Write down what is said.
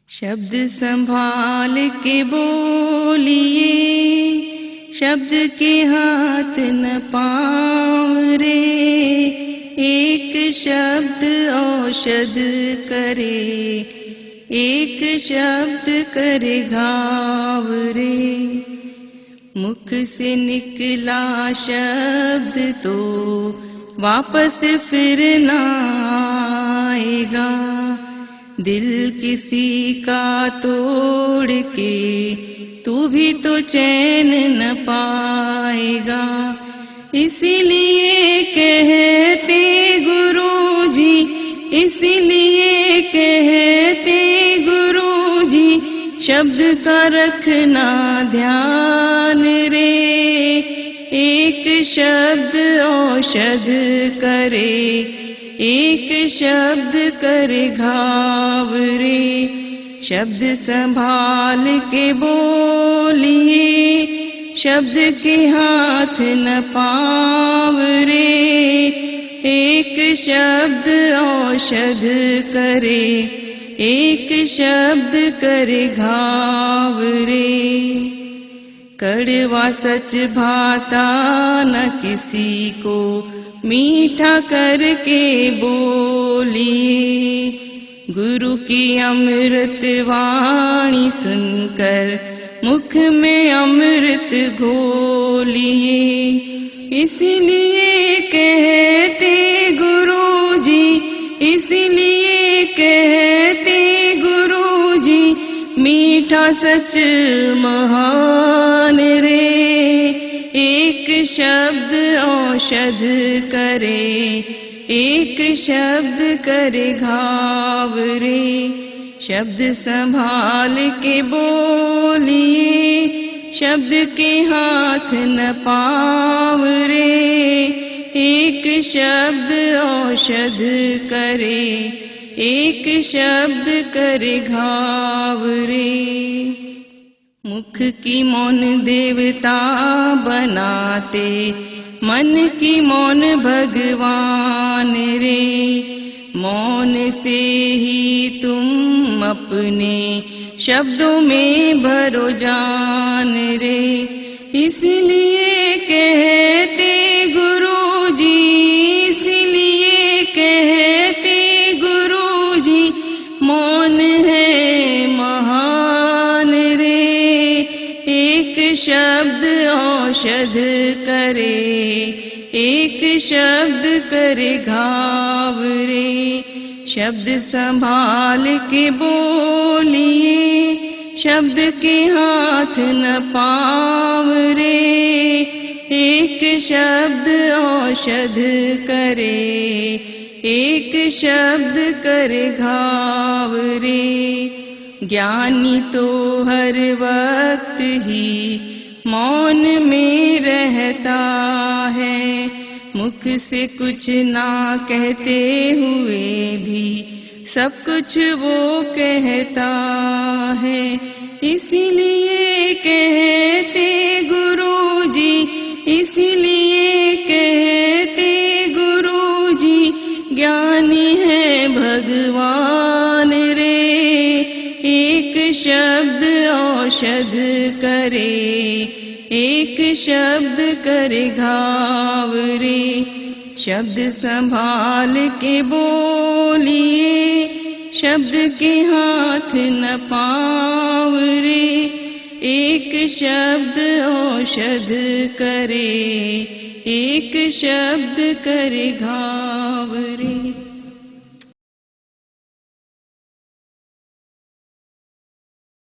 शब्द संभाल के बोलिए, शब्द के हाथ न पाँव रे। एक शब्द औषध करे, एक शब्द करे घाव रे। मुख से निकला शब्द तो वापस फिर ना आएगा। दिल किसी का तोड़ के तू भी तो चैन न पाएगा। इसीलिए कहते गुरुजी, इसीलिए कहते गुरुजी, शब्द का रखना ध्यान रे। एक शब्द औषध करे, एक शब्द करे घाव रे। शब्द संभाल के बोलिए, शब्द के हाथ न पाँव रे। एक शब्द औषध करे, एक शब्द करे घाव रे। कड़वा सच भाता न किसी को, मीठा करके बोलिए। गुरु की अमृत वाणी सुनकर मुख में अमृत घोलिए। इसलिए कहते गुरुजी, इसलिए कहते गुरुजी, मीठा सच महान रे। एक शब्द औषध करे, एक शब्द करे घाव रे। शब्द संभाल के बोलिए, शब्द के हाथ न पाँव रे। एक शब्द औषध करे, एक शब्द करे घाव रे। मुख की मौन देवता बनाते, मन की मौन भगवान रे। मौन से ही तुम अपने शब्दों में भरो जान रे। इसलिए कहते गुरुजी, इसलिए कहते गुरुजी, मौन है महान रे। एक शब्द औषध करे, एक शब्द करे घाव रे। शब्द संभाल के बोलिए, शब्द के हाथ न पाँव रे। एक शब्द औषध करे, एक शब्द करे घाव रे। ज्ञानी तो हर वक्त ही मौन में रहता है। मुख से कुछ ना कहते हुए भी सब कुछ वो कहता है। इसीलिए कहते गुरुजी, इसीलिए कहते गुरुजी, ज्ञानी है भगवान रे। एक शब्द औषध करे, एक शब्द करे घाव रे। शब्द संभाल के बोलिए, शब्द के हाथ न पाँव रे। एक शब्द औषध करे, एक शब्द करे घाव रे।